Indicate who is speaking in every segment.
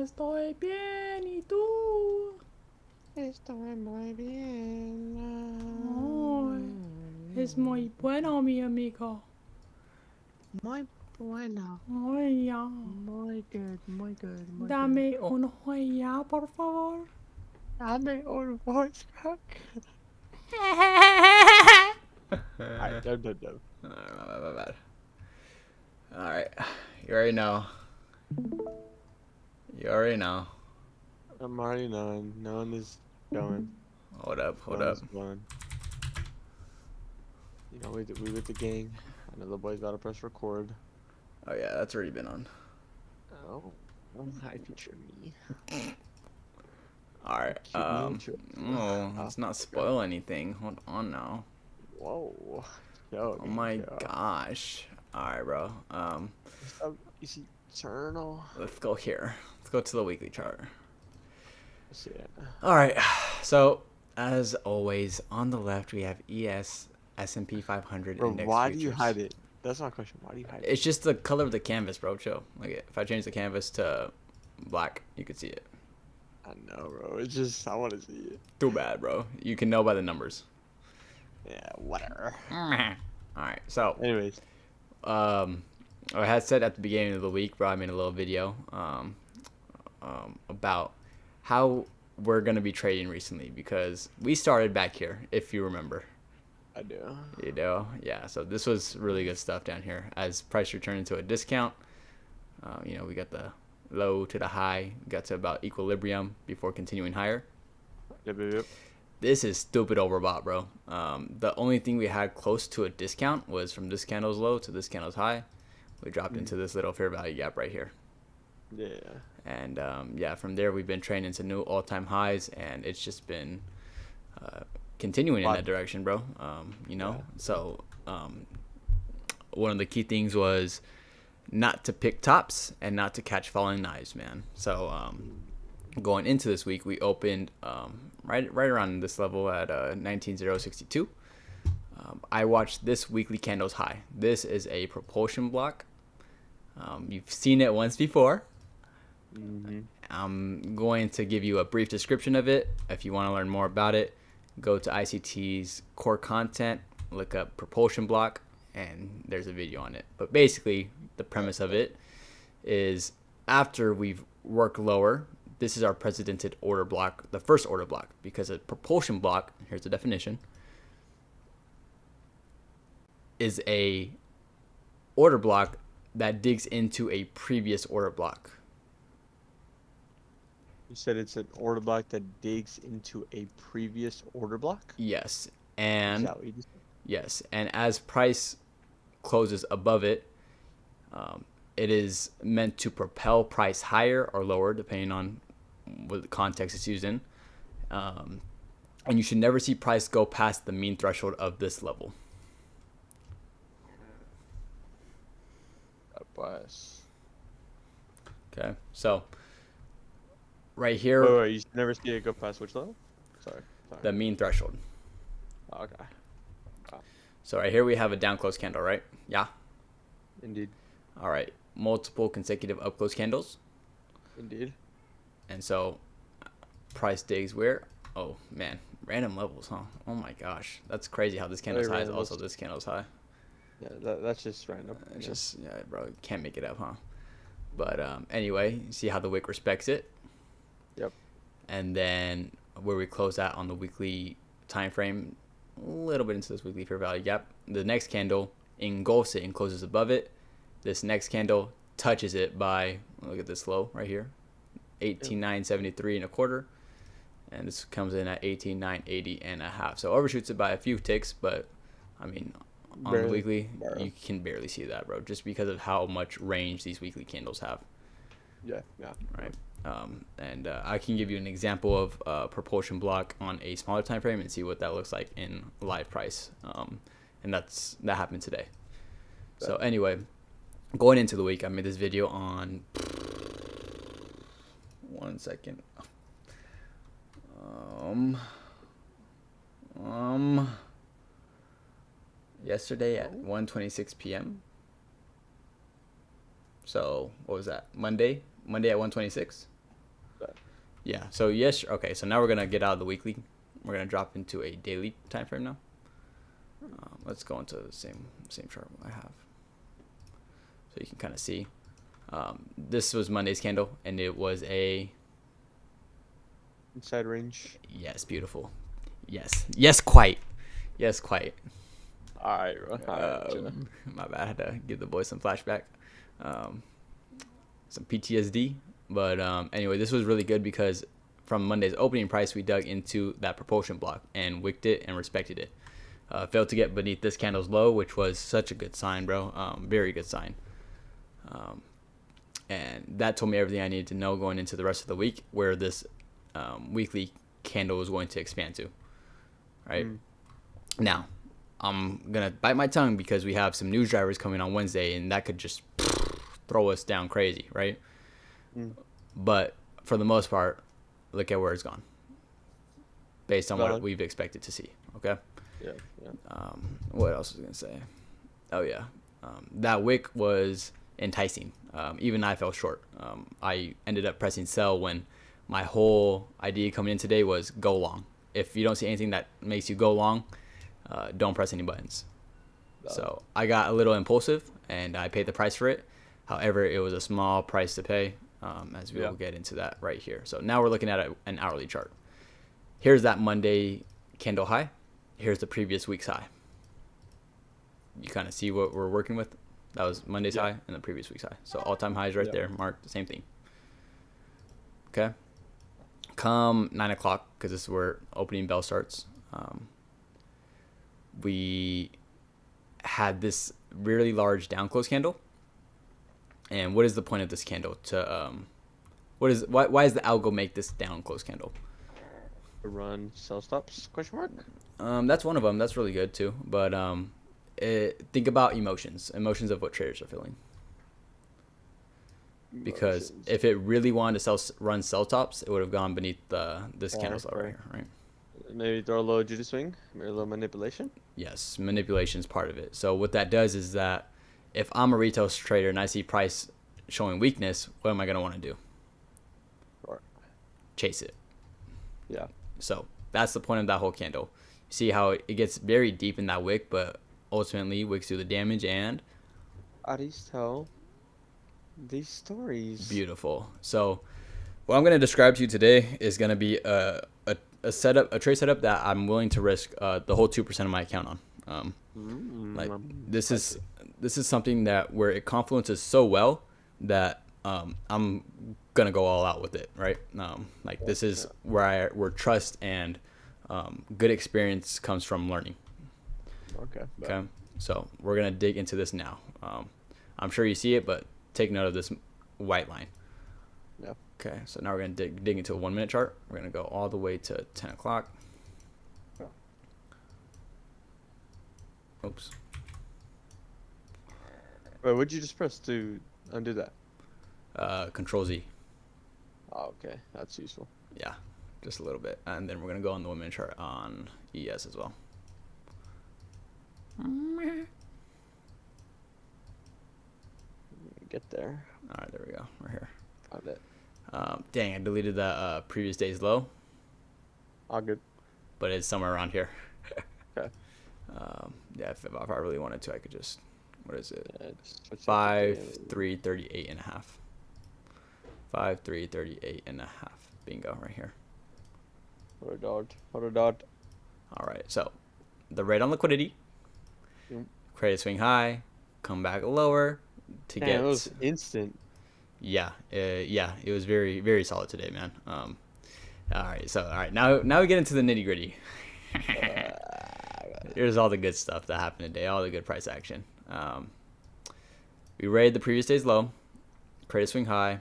Speaker 1: Estoy bien, ¿y tú?
Speaker 2: Estoy muy
Speaker 1: Ay, es
Speaker 2: bien.
Speaker 1: muy bueno, mi amigo.
Speaker 2: Muy bueno.
Speaker 1: Ay, ya.
Speaker 2: Muy good, muy good, muy good.
Speaker 1: Dame un ya, por favor.
Speaker 2: Dame un voice crack. Alright, no.
Speaker 3: My bad. Alright. You already know. You already know.
Speaker 2: I'm already knowing. Knowing is going.
Speaker 3: Hold up, hold
Speaker 2: Knowing
Speaker 3: up.
Speaker 2: is going. You know, we with the gang. I know the boys gotta press record.
Speaker 3: Oh yeah, that's already been on.
Speaker 2: Oh, hi, feature me.
Speaker 3: Alright,
Speaker 2: Keep me interested.
Speaker 3: oh,
Speaker 2: Oh,
Speaker 3: let's not
Speaker 2: okay.
Speaker 3: spoil anything. Hold on now.
Speaker 2: Whoa. Yo,
Speaker 3: Oh
Speaker 2: gang,
Speaker 3: my
Speaker 2: yo.
Speaker 3: gosh. Alright, bro.
Speaker 2: What's up, Easy Eternal?
Speaker 3: Let's go here. Let's go to the weekly chart.
Speaker 2: Let's see it.
Speaker 3: Alright, so as always, on the left we have S&P 500
Speaker 2: Bro,
Speaker 3: index
Speaker 2: why do you
Speaker 3: futures.
Speaker 2: hide it? That's my question. Why do you hide it?
Speaker 3: It's just the color of the canvas, bro. Chill. Like if I change the canvas to black, you could see it.
Speaker 2: I know, bro. It's just, I want to see it.
Speaker 3: Too bad, bro. You can know by the numbers.
Speaker 2: Yeah, whatever.
Speaker 3: Alright, so
Speaker 2: Anyways,
Speaker 3: I had said at the beginning of the week, bro, I made a little video about how we're gonna be trading recently because we started back here, if you remember.
Speaker 2: I do.
Speaker 3: You know, yeah. So this was really good stuff down here. As price returned into a discount, we got the low to the high, got to about equilibrium before continuing higher.
Speaker 2: Yep.
Speaker 3: This is stupid overbought, bro. The only thing we had close to a discount was from this candle's low to this candle's high. We dropped into this little fair value gap right here.
Speaker 2: Yeah.
Speaker 3: And from there we've been trading into new all-time highs, and it's just been continuing in that direction, bro.
Speaker 2: Yeah.
Speaker 3: So one of the key things was not to pick tops and not to catch falling knives, man. So going into this week, we opened right around this level at 19,062. I watched this weekly candles high. This is a propulsion block. You've seen it once before. I'm going to give you a brief description of it. If you want to learn more about it, go to ICT's core content, look up propulsion block, and there's a video on it. But basically, the premise of it is after we've worked lower, this is our precedented order block, the first order block, because a propulsion block, here's the definition, is a order block that digs into a previous order block.
Speaker 2: You said it's an order block that digs into a previous order block?
Speaker 3: Yes.
Speaker 2: Is
Speaker 3: And
Speaker 2: that what you just said?
Speaker 3: yes, and as price closes above it, it is meant to propel price higher or lower depending on what context it's used in. And you should never see price go past the mean threshold of this level.
Speaker 2: That was.
Speaker 3: Okay, so right here,
Speaker 2: Wait, you never see it go past which level? Sorry.
Speaker 3: the mean threshold.
Speaker 2: Okay.
Speaker 3: So right here we have a down close candle, right? Yeah.
Speaker 2: Indeed.
Speaker 3: All right. Multiple consecutive up close candles.
Speaker 2: Indeed.
Speaker 3: And so price digs where? Oh man, random levels, huh? Oh my gosh, that's crazy how this candle's
Speaker 2: Very
Speaker 3: high is
Speaker 2: random.
Speaker 3: also this candle's high.
Speaker 2: Yeah, that's just random.
Speaker 3: It's
Speaker 2: Yeah.
Speaker 3: just, yeah, bro, can't make it up, huh? But anyway, see how the wick respects it.
Speaker 2: Yep.
Speaker 3: And then where we close out on the weekly time frame, a little bit into this weekly fair value gap. The next candle engulfs it and closes above it. This next candle touches it by, look at this low right here, 18,973 and a quarter. And this comes in at 18,980 and a half. So overshoots it by a few ticks, but I mean, on the weekly, you can barely see that, bro, just because of how much range these weekly candles have.
Speaker 2: Yeah.
Speaker 3: Right. And I can give you an example of propulsion block on a smaller time frame and see what that looks like in live price. And that happened today. So anyway, going into the week, I made this video on 1 second. Yesterday at 1:26 p.m. So what was that? Monday at 1:26.
Speaker 2: But
Speaker 3: Yeah. So yes. Okay. So now we're gonna get out of the weekly. We're gonna drop into a daily time frame now. Let's go into the same chart I have, so you can kind of see. This was Monday's candle, and it was a
Speaker 2: inside range.
Speaker 3: yes, beautiful. Yes, quite. Yes, quite.
Speaker 2: All right, bro. All right, chill.
Speaker 3: My bad. I had to give the boys some flashback, some PTSD. But anyway, this was really good because from Monday's opening price, we dug into that propulsion block and wicked it and respected it. Failed to get beneath this candle's low, which was such a good sign, bro. Very good sign. And that told me everything I needed to know going into the rest of the week, where this weekly candle was going to expand to. Right now, I'm gonna bite my tongue because we have some news drivers coming on Wednesday, and that could just throw us down crazy, right? But for the most part, look at where it's gone, based on what we've expected to see. Okay.
Speaker 2: Yeah.
Speaker 3: What else was I gonna say? Oh yeah, that wick was enticing. Even I fell short. I ended up pressing sell when my whole idea coming in today was go long. If you don't see anything that makes you go long, don't press any buttons. So I got a little impulsive and I paid the price for it. However, it was a small price to pay, as we will get into that right here. So now we're looking at an hourly chart. Here's that Monday candle high. Here's the previous week's high. You kind of see what we're working with. That was Monday's high and the previous week's high. So all-time highs right there, marked the same thing. Okay. Come 9 o'clock, because this is where opening bell starts, we had this really large down close candle. And what is the point of this candle? Why is the algo make this down close candle?
Speaker 2: To run sell stops? Question mark.
Speaker 3: That's one of them. That's really good too. But think about emotions of what traders are feeling. Because if it really wanted to run sell tops, it would have gone beneath this candle's level right here, right?
Speaker 2: Maybe throw a little judy swing, maybe a little manipulation.
Speaker 3: Yes, manipulation is part of it. So what that does is that if I'm a retail trader and I see price showing weakness, what am I going to want to do?
Speaker 2: Sure.
Speaker 3: Chase it.
Speaker 2: Yeah.
Speaker 3: So that's the point of that whole candle. You see how it gets very deep in that wick, but ultimately wicks through the damage and
Speaker 2: Aris tell these stories.
Speaker 3: Beautiful. So what I'm going to describe to you today is going to be a trade setup that I'm willing to risk the whole 2% of my account on. This is something that where it confluences so well that I'm gonna go all out with it, right? This is where trust and good experience comes from learning. Okay. So we're gonna dig into this now. I'm sure you see it, but take note of this white line.
Speaker 2: Yeah.
Speaker 3: Okay. So now we're gonna dig into a 1 minute chart. We're gonna go all the way to 10 o'clock. Oops.
Speaker 2: Wait, what'd you just press to undo that?
Speaker 3: Control Z.
Speaker 2: Oh, okay. That's useful.
Speaker 3: Yeah, just a little bit. And then we're going to go on the 1 minute chart on ES as well.
Speaker 2: Get there.
Speaker 3: All right, there we go. We're here.
Speaker 2: Found it.
Speaker 3: Dang, I deleted that previous day's low.
Speaker 2: All good.
Speaker 3: But it's somewhere around here.
Speaker 2: Okay.
Speaker 3: Yeah, if I really wanted to, I could just, what is it?
Speaker 2: Yeah,
Speaker 3: 5,338 and a half. 5,338 and a half. Bingo, right here.
Speaker 2: What a dot.
Speaker 3: All right, so the rate on liquidity, credit swing high, come back lower to get.
Speaker 2: It was instant.
Speaker 3: Yeah, it was very, very solid today, man. All right, now we get into the nitty gritty. Here's all the good stuff that happened today, all the good price action. We raided the previous day's low, credit swing high,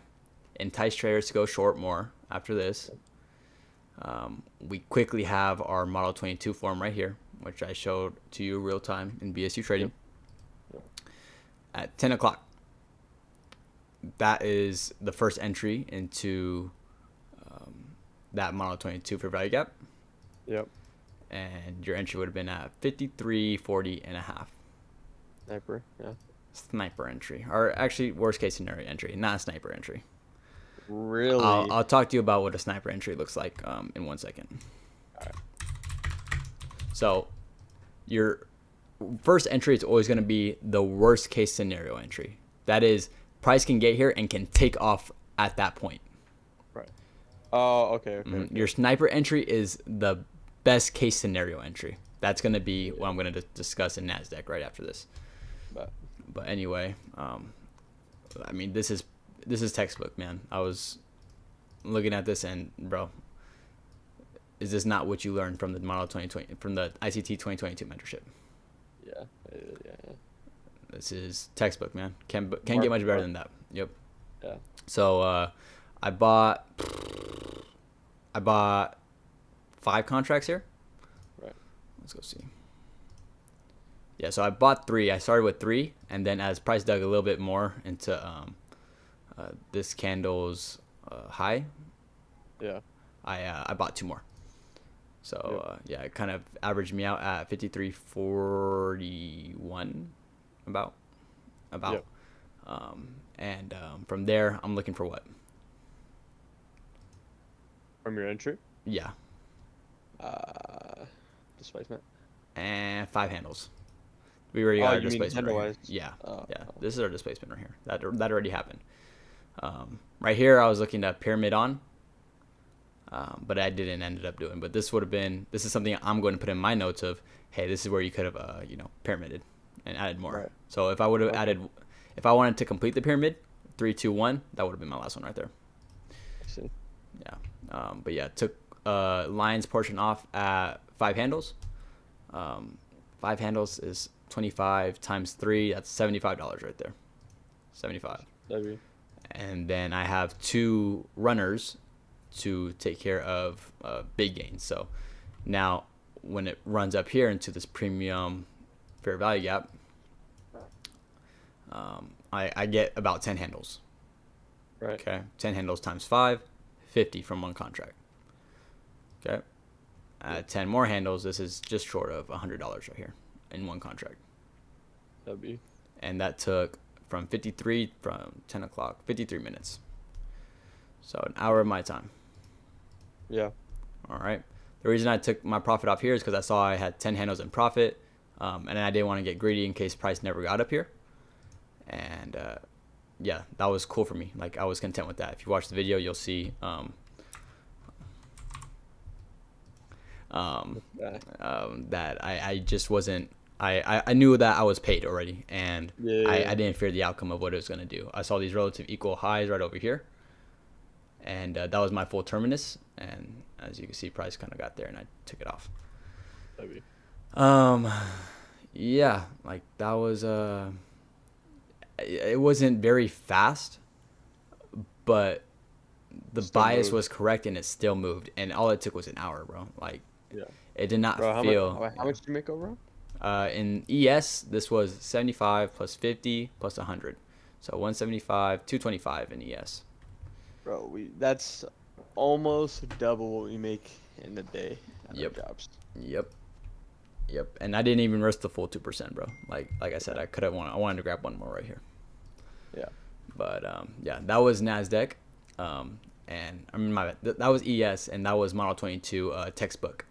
Speaker 3: entice traders to go short more after this. We quickly have our Model 22 form right here, which I showed to you real time in BSU trading. At 10 o'clock, that is the first entry into that Model 22 for value gap.
Speaker 2: Yep.
Speaker 3: And your entry would have been at 53.40 and a half.
Speaker 2: Sniper, yeah.
Speaker 3: Sniper entry, or actually worst case scenario entry, not a sniper entry.
Speaker 2: Really?
Speaker 3: I'll talk to you about what a sniper entry looks like in 1 second.
Speaker 2: Alright.
Speaker 3: So your first entry is always going to be the worst case scenario entry. That is, price can get here and can take off at that point.
Speaker 2: Right. Oh, okay.
Speaker 3: Your sniper entry is the best case scenario entry. That's going to be what I'm going to discuss in NASDAQ right after this. But anyway, I mean, this is textbook, man. I was looking at this and, bro, is this not what you learned from the model 2020 from the ICT 2022 mentorship?
Speaker 2: Yeah.
Speaker 3: This is textbook, man. Can't get much better than that. Yep.
Speaker 2: Yeah.
Speaker 3: So I bought 5 contracts here.
Speaker 2: Right.
Speaker 3: Let's go see. Yeah, so I bought 3. I started with 3, and then as price dug a little bit more into this candle's high,
Speaker 2: Yeah.
Speaker 3: I bought 2 more. So yeah, it kind of averaged me out at 53.41 about.
Speaker 2: Yep.
Speaker 3: And from there, I'm looking for what?
Speaker 2: From your entry?
Speaker 3: Yeah.
Speaker 2: Displacement.
Speaker 3: And 5 handles. We already got our
Speaker 2: you mean
Speaker 3: displacement right here.
Speaker 2: handle-wise?
Speaker 3: Yeah.
Speaker 2: Oh,
Speaker 3: Yeah.
Speaker 2: oh.
Speaker 3: This is our displacement right here. That already happened. Right here, I was looking to pyramid on. But I didn't ended up doing. But this is something I'm going to put in my notes of, hey, this is where you could have, pyramided and added more.
Speaker 2: Right.
Speaker 3: So if I would have added, if I wanted to complete the pyramid, 3, 2, 1, that would have been my last one right there.
Speaker 2: I see.
Speaker 3: Yeah. But yeah, took lines portion off at 5 handles. 5 handles is 25 times 3. That's $75 right there. 75.
Speaker 2: W.
Speaker 3: And then I have 2 runners to take care of big gains. So now when it runs up here into this premium fair value gap, I get about 10 handles.
Speaker 2: Right.
Speaker 3: Okay. 10 handles times 5, 50 from one contract. Okay. 10 more handles, this is just short of $100 right here in one contract.
Speaker 2: W.
Speaker 3: And that took from 10 o'clock, 53 minutes. So an hour of my time.
Speaker 2: Yeah.
Speaker 3: All right. The reason I took my profit off here is because I saw I had 10 handles in profit, and I didn't want to get greedy in case price never got up here. And yeah, that was cool for me. Like, I was content with that. If you watch the video, you'll see that I just wasn't. I knew that I was paid already, and I didn't fear the outcome of what it was going to do. I saw these relative equal highs right over here, and that was my full terminus. And as you can see, price kind of got there, and I took it off. Yeah, like that was it wasn't very fast, but the bias was correct, and it still moved. And all it took was an hour, bro. Like, it did not feel.
Speaker 2: How much did you make overall?
Speaker 3: In ES, this was 75 plus 50 plus 100, so 175, 225 in ES.
Speaker 2: Bro, that's almost double what we make in a day.
Speaker 3: Yep.
Speaker 2: Jobs.
Speaker 3: Yep. And I didn't even risk the full 2%, bro. Like I said, I wanted to grab one more right here.
Speaker 2: Yeah.
Speaker 3: But yeah, that was NASDAQ, and I mean that was ES, and that was Model 22 textbook.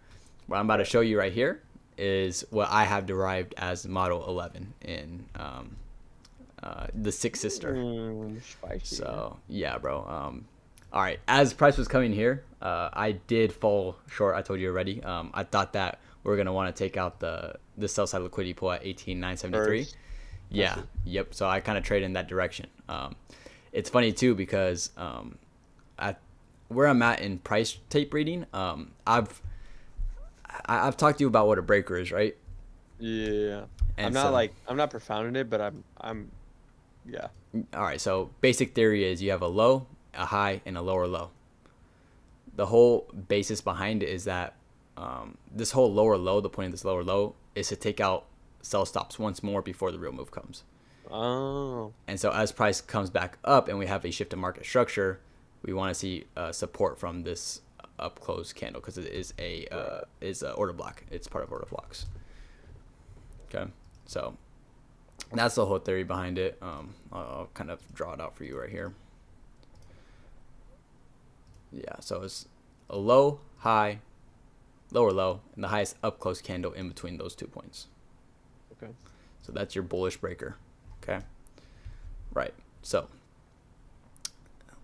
Speaker 3: What I'm about to show you right here is what I have derived as Model 11 in the Six Sister.
Speaker 2: Spicy.
Speaker 3: So yeah, bro. All right, as price was coming here, I did fall short. I told you already. I thought that we are gonna want to take out the sell side liquidity pool at 18,973. Yeah. Yep. So I kind of traded in that direction. It's funny too because at where I'm at in price tape reading, I've talked to you about what a breaker is, right?
Speaker 2: Yeah.
Speaker 3: And
Speaker 2: I'm not profounding it, but I'm yeah.
Speaker 3: All right. So basic theory is you have a low, a high, and a lower low. The whole basis behind it is that this whole lower low, the point of this lower low is to take out sell stops once more before the real move comes.
Speaker 2: Oh.
Speaker 3: And so as price comes back up and we have a shift in market structure, we want to see support from this up close candle because it is a order block. It's part of order blocks. Okay, so that's the whole theory behind it. I'll kind of draw it out for you right here. Yeah, so it's a low, high, lower low, and the highest up close candle in between those 2 points.
Speaker 2: Okay.
Speaker 3: So that's your bullish breaker. Okay. Right. So,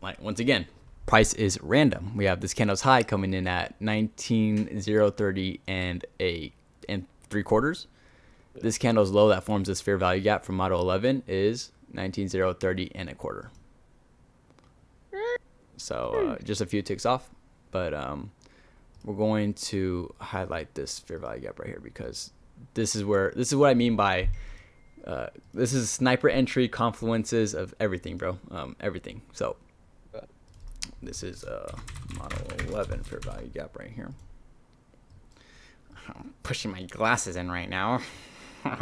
Speaker 3: like once again, price is random. We have this candle's high coming in at 19,030 and 3/4. This candle's low that forms this fair value gap from model 11 is 19,030 and 1/4. So just a few ticks off, but we're going to highlight this fair value gap right here because this is what I mean by this is sniper entry confluences of everything, bro. Everything. So this is model 11 fair value gap right here. I'm pushing my glasses in right now.
Speaker 2: All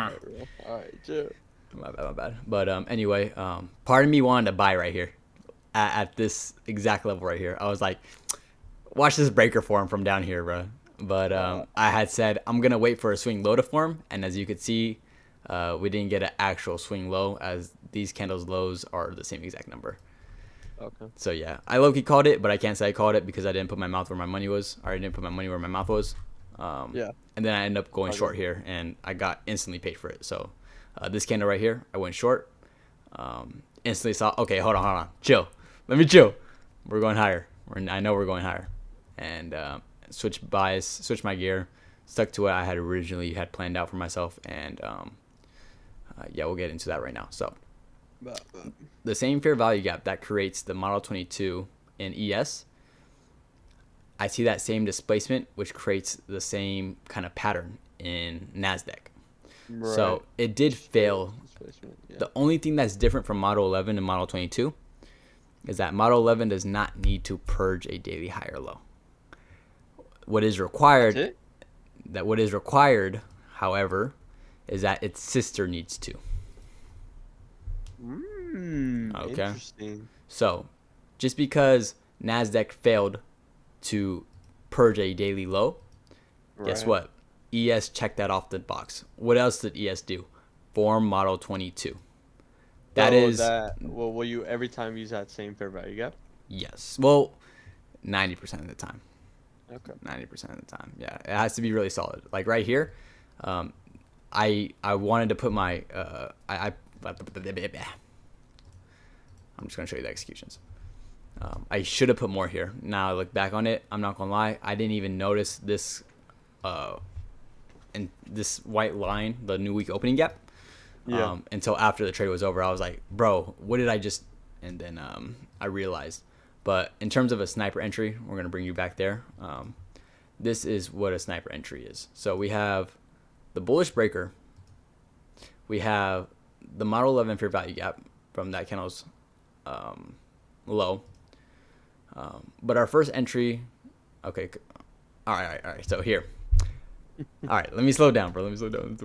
Speaker 2: right, chill.
Speaker 3: My bad. But anyway, part of me wanted to buy right here at this exact level right here. I was like, watch this breaker form from down here, bro. But I had said I'm gonna wait for a swing low to form, and as you could see, we didn't get an actual swing low as these candles lows are the same exact number.
Speaker 2: Okay.
Speaker 3: So yeah, I low-key called it, but I can't say I called it because I didn't put my mouth where my money was. Or I didn't put my money where my mouth was.
Speaker 2: Yeah.
Speaker 3: And then I ended up going short here, and I got instantly paid for it. So this candle right here, I went short. Instantly saw, okay, hold on. Chill. Let me chill. We're going higher. I know we're going higher. And switch my gear, stuck to what I had originally had planned out for myself. And yeah, we'll get into that right now. So the same fair value gap that creates the Model 22 in ES, I see that same displacement, which creates the same kind of pattern in NASDAQ.
Speaker 2: Right.
Speaker 3: So it did fail.
Speaker 2: Yeah.
Speaker 3: The only thing that's different from Model 11 and Model 22 is that Model 11 does not need to purge a daily high or low. What is required, however, is that its sister needs to. Okay.
Speaker 2: Interesting.
Speaker 3: So, just because NASDAQ failed to purge a daily low, guess what? ES checked that off the box. What else did ES do? Form Model 22.
Speaker 2: Will you every time use that same fair value gap?
Speaker 3: Yes. Well, 90% of the time.
Speaker 2: Okay.
Speaker 3: 90% of the time. Yeah, it has to be really solid. Like right here, I wanted to put my I'm just gonna show you the executions. I should have put more here. Now I look back on it, I'm not gonna lie, I didn't even notice this and this white line, the new week opening gap.
Speaker 2: Yeah.
Speaker 3: Until after the trade was over. I was like, bro, what did I just, and then I realized. But in terms of a sniper entry, we're going to bring you back there. This is what a sniper entry is. So we have the bullish breaker. We have the Model 11 fair value gap from that candle's low. But our first entry, okay. All right. So here. All right, let me slow down, bro. Let me slow down.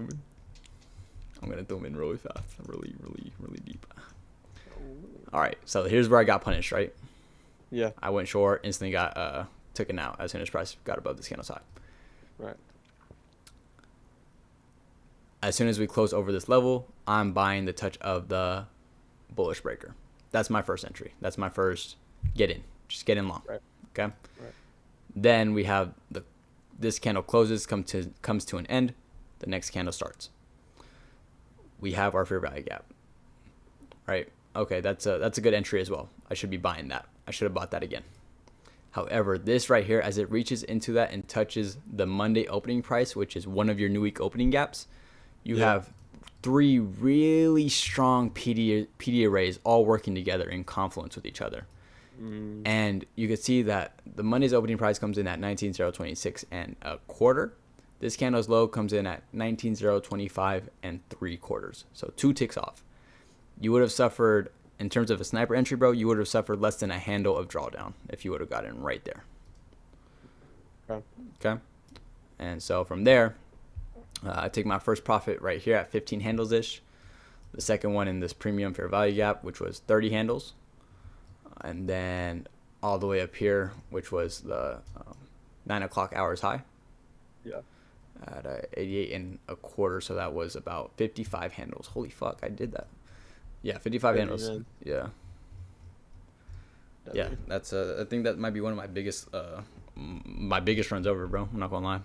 Speaker 3: I'm going to zoom in really fast. Really deep. All right, so here's where I got punished, right?
Speaker 2: Yeah.
Speaker 3: I went short, instantly got taken out as soon as price got above this candle's high.
Speaker 2: Right.
Speaker 3: As soon as we close over this level, I'm buying the touch of the bullish breaker. That's my first entry. That's my first get in. Just get in long.
Speaker 2: Right.
Speaker 3: Okay?
Speaker 2: Right.
Speaker 3: Then we have this candle closes, comes to an end. The next candle starts. We have our fair value gap. Right? Okay, that's a good entry as well. I should be buying that. I should have bought that again. However, this right here, as it reaches into that and touches the Monday opening price, which is one of your new week opening gaps, you have three really strong PD arrays all working together in confluence with each other. And you can see that the Monday's opening price comes in at 19,026 and 1/4. This candle's low comes in at 19,025 and 3/4. So 2 ticks off. You would have suffered, in terms of a sniper entry, bro, you would have suffered less than a handle of drawdown if you would have gotten right there. Okay. And so from there, I take my first profit right here at 15 handles ish. The second one in this premium fair value gap, which was 30 handles. And then all the way up here, which was the 9 o'clock hours high.
Speaker 2: Yeah.
Speaker 3: At 88 and 1/4, so that was about 55 handles. Holy fuck, I did that. Yeah, 55 handles.
Speaker 2: Man.
Speaker 3: Yeah. Yeah, that's I think that might be one of my biggest runs over, bro. I'm not gonna lie.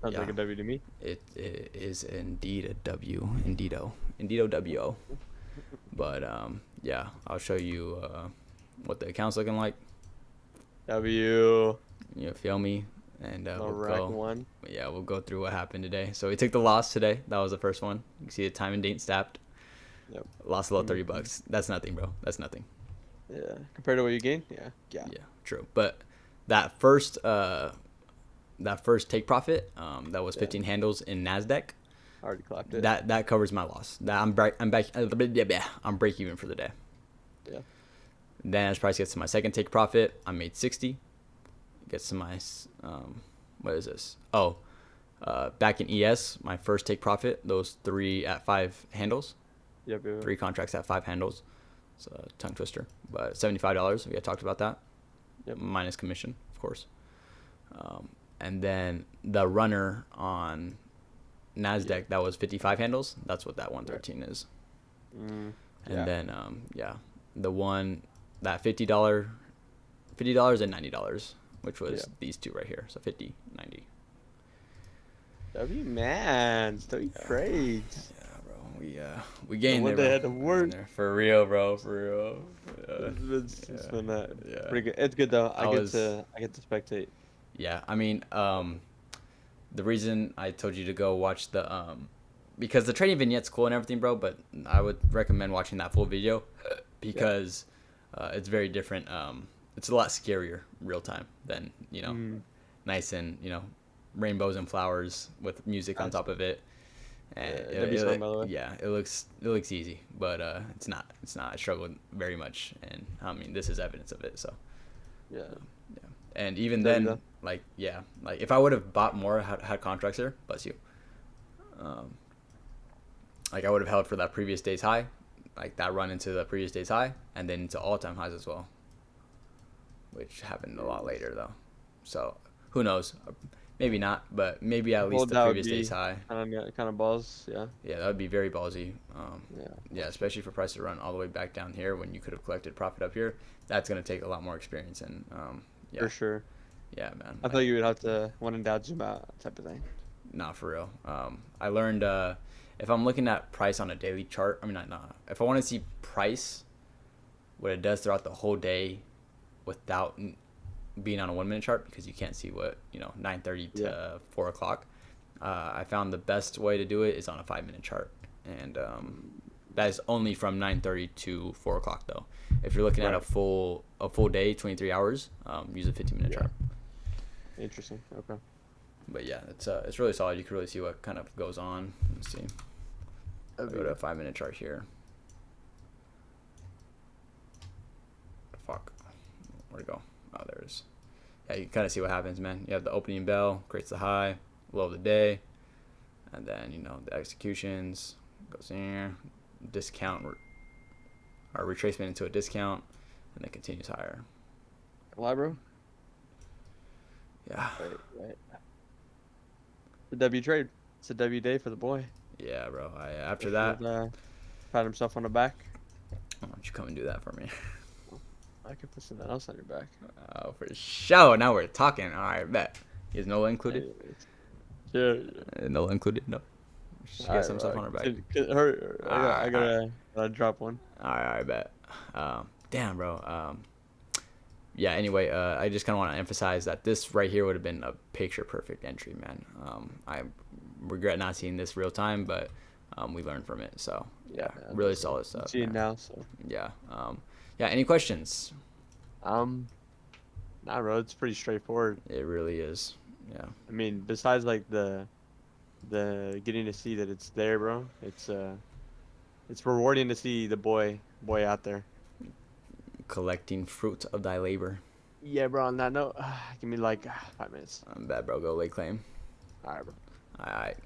Speaker 2: Sounds like a W to me.
Speaker 3: It is indeed a W, indeedo W. But yeah, I'll show you what the account's looking like.
Speaker 2: W.
Speaker 3: You feel me? And we'll
Speaker 2: rack
Speaker 3: go.
Speaker 2: one.
Speaker 3: Yeah, we'll go through what happened today. So we took the loss today. That was the first one. You can see the time and date stamped.
Speaker 2: Yep.
Speaker 3: Lost a little $30. That's nothing, bro. That's nothing.
Speaker 2: Yeah. Compared to what you gained? Yeah.
Speaker 3: Yeah, true. But that first take profit, that was 15 handles in Nasdaq.
Speaker 2: Already clapped it.
Speaker 3: That covers my loss. That I'm back. I'm break even for the day.
Speaker 2: Yeah.
Speaker 3: Then as price gets to my second take profit, I made 60. Gets to my what is this? Oh, back in ES, my first take profit. Those 3 at 5 handles.
Speaker 2: Yep.
Speaker 3: 3 contracts at 5 handles. It's a tongue twister, but $75. We had talked about that.
Speaker 2: Yep.
Speaker 3: Minus commission, of course. And then the runner on Nasdaq, that was 55 handles. That's what that 113 is. And then the one that $50 and $90, which was these two right here. So 50, 90.
Speaker 2: W man, W trades.
Speaker 3: Yeah, bro. We gained there.
Speaker 2: One day had to work.
Speaker 3: For real, bro. For real.
Speaker 2: It's been pretty good. It's good though. I get to spectate.
Speaker 3: Yeah, I mean, the reason I told you to go watch the because the trading vignette's cool and everything, bro, but I would recommend watching that full video because it's very different. It's a lot scarier real time than, nice and, rainbows and flowers with music on top of it. And it looks easy, but it's not. I struggled very much, and I mean, this is evidence of it. So
Speaker 2: yeah.
Speaker 3: And even then, like if I would have bought more, had contracts there, bless you. Like I would have held for that previous day's high, like that run into the previous day's high, and then into all-time highs as well, which happened a lot later though. So who knows? Maybe not, but maybe at least the previous day's high.
Speaker 2: Kind of balls, yeah.
Speaker 3: Yeah, that would be very ballsy. Yeah, especially for price to run all the way back down here when you could have collected profit up here. That's gonna take a lot more experience and yeah.
Speaker 2: For sure.
Speaker 3: Yeah, man.
Speaker 2: I thought you would have to, when in doubt, zoom out type of thing.
Speaker 3: Nah, for real. I learned if I'm looking at price on a daily chart, if I want to see price, what it does throughout the whole day without being on a 1 minute chart, because you can't see what 9:30 to 4 o'clock. I found the best way to do it is on a 5 minute chart, and that is only from 9:30 to 4 o'clock though. If you're looking at a full day, 23 hours, use a 15-minute chart.
Speaker 2: Interesting. Okay.
Speaker 3: But yeah, it's really solid. You can really see what kind of goes on. Let's see. I'll go to a 5-minute chart here. Fuck. Where'd it go? Oh, there it is. Yeah, you can kind of see what happens, man. You have the opening bell, creates the high, low of the day, and then the executions goes in here, discount or retracement into a discount, and then continues higher.
Speaker 2: Why, bro?
Speaker 3: Yeah.
Speaker 2: Right. The W trade. It's a W day for the boy.
Speaker 3: Yeah, bro. After that,
Speaker 2: pat himself on the back.
Speaker 3: Why don't you come and do that for me?
Speaker 2: I could put something else on your back.
Speaker 3: Oh, for sure. Now we're talking. All right, bet. Is NOLA included?
Speaker 2: Yeah.
Speaker 3: NOLA included? No. She got some stuff on her back.
Speaker 2: I gotta drop one.
Speaker 3: All right, bet. Damn, bro. Yeah, anyway, I just kind of want to emphasize that this right here would have been a picture-perfect entry, man. I regret not seeing this real time, but we learned from it. So, yeah, really solid stuff.
Speaker 2: See it now, so.
Speaker 3: Yeah. Yeah, any questions?
Speaker 2: Nah, bro, it's pretty straightforward.
Speaker 3: It really is. Yeah.
Speaker 2: I mean, besides like the getting to see that it's there, bro. It's rewarding to see the boy out there.
Speaker 3: Collecting fruit of thy labor.
Speaker 2: Yeah, bro. On that note, give me like 5 minutes.
Speaker 3: I'm bad, bro. Go lay claim.
Speaker 2: All right, bro.
Speaker 3: All right.